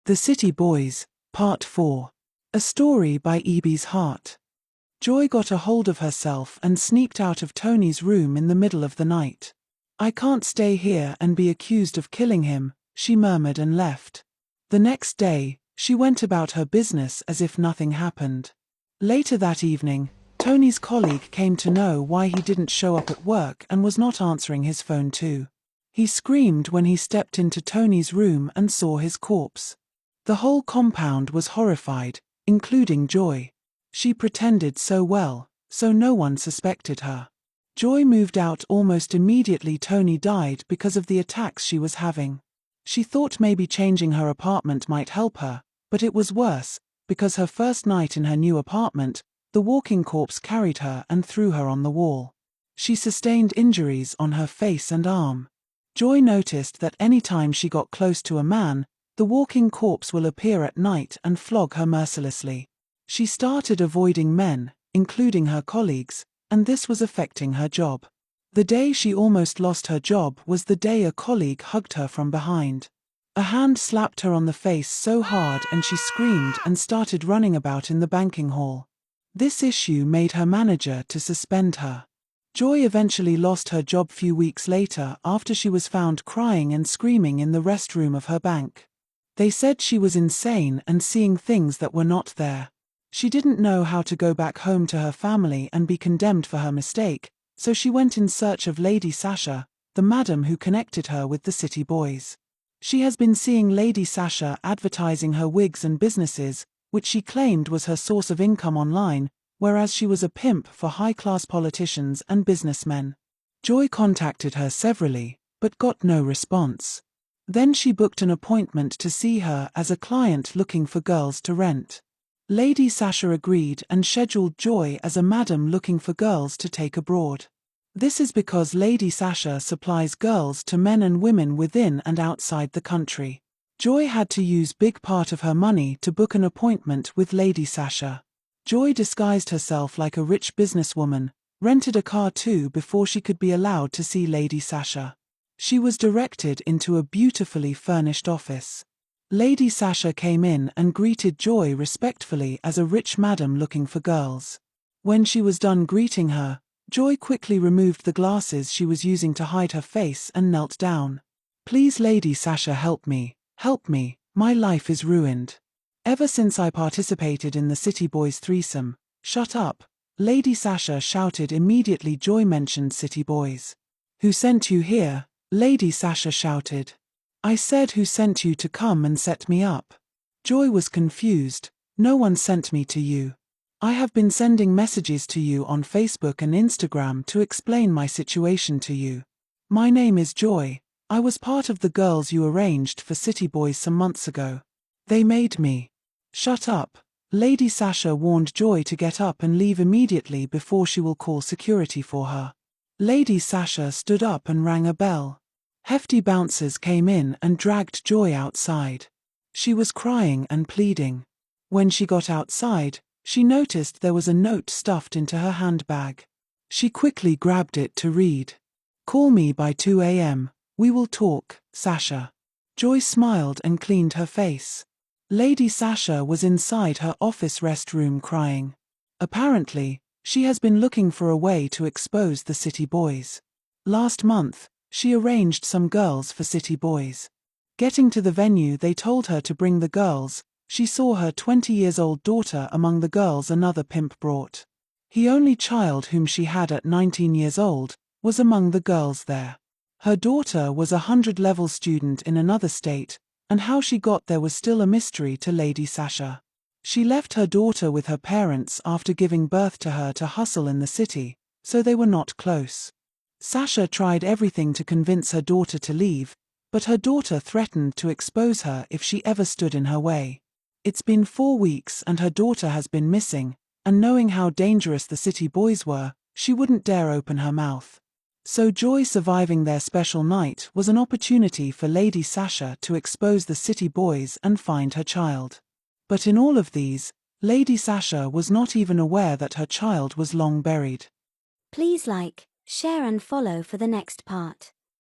The City Boys, Part 4. A story by Eby's Heart. Joy got a hold of herself and sneaked out of Tony's room in the middle of the night. "I can't stay here and be accused of killing him," she murmured and left. The next day, she went about her business as if nothing happened. Later that evening, Tony's colleague came to know why he didn't show up at work and was not answering his phone too. He screamed when he stepped into Tony's room and saw his corpse. The whole compound was horrified, including Joy. She pretended so well, so no one suspected her. Joy moved out almost immediately Tony died because of the attacks she was having. She thought maybe changing her apartment might help her, but it was worse, because her first night in her new apartment, the walking corpse carried her and threw her on the wall. She sustained injuries on her face and arm. Joy noticed that any time she got close to a man, the walking corpse will appear at night and flog her mercilessly. She started avoiding men, including her colleagues, and this was affecting her job. The day she almost lost her job was the day a colleague hugged her from behind. A hand slapped her on the face so hard and she screamed and started running about in the banking hall. This issue made her manager to suspend her. Joy eventually lost her job few weeks later after she was found crying and screaming in the restroom of her bank. They said she was insane and seeing things that were not there. She didn't know how to go back home to her family and be condemned for her mistake, so she went in search of Lady Sasha, the madam who connected her with the City Boys. She has been seeing Lady Sasha advertising her wigs and businesses, which she claimed was her source of income online, whereas she was a pimp for high-class politicians and businessmen. Joy contacted her severally, but got no response. Then she booked an appointment to see her as a client looking for girls to rent. Lady Sasha agreed and scheduled Joy as a madam looking for girls to take abroad. This is because Lady Sasha supplies girls to men and women within and outside the country. Joy had to use big part of her money to book an appointment with Lady Sasha. Joy disguised herself like a rich businesswoman, rented a car too before she could be allowed to see Lady Sasha. She was directed into a beautifully furnished office. Lady Sasha came in and greeted Joy respectfully as a rich madam looking for girls. When she was done greeting her, Joy quickly removed the glasses she was using to hide her face and knelt down. "Please Lady Sasha, help me, my life is ruined. Ever since I participated in the City Boys threesome." "Shut up," Lady Sasha shouted immediately Joy mentioned City Boys. "Who sent you here?" Lady Sasha shouted. "I said who sent you to come and set me up." Joy was confused. "No one sent me to you. I have been sending messages to you on Facebook and Instagram to explain my situation to you. My name is Joy. I was part of the girls you arranged for City Boys some months ago. They made me." "Shut up." Lady Sasha warned Joy to get up and leave immediately before she will call security for her. Lady Sasha stood up and rang a bell. Hefty bouncers came in and dragged Joy outside. She was crying and pleading. When she got outside, she noticed there was a note stuffed into her handbag. She quickly grabbed it to read. "Call me by 2 a.m. We will talk, Sasha." Joy smiled and cleaned her face. Lady Sasha was inside her office restroom crying. Apparently, she has been looking for a way to expose the City Boys. Last month, she arranged some girls for City Boys. Getting to the venue, they told her to bring the girls. She saw her 20-year-old daughter among the girls another pimp brought. The only child whom she had at 19 years old was among the girls there. Her daughter was a 100-level student in another state, and how she got there was still a mystery to Lady Sasha. She left her daughter with her parents after giving birth to her to hustle in the city, so they were not close. Sasha tried everything to convince her daughter to leave, but her daughter threatened to expose her if she ever stood in her way. It's been 4 weeks and her daughter has been missing, and knowing how dangerous the City Boys were, she wouldn't dare open her mouth. So Joy surviving their special night was an opportunity for Lady Sasha to expose the City Boys and find her child. But in all of these, Lady Sasha was not even aware that her child was long buried. Please like, share and follow for the next part.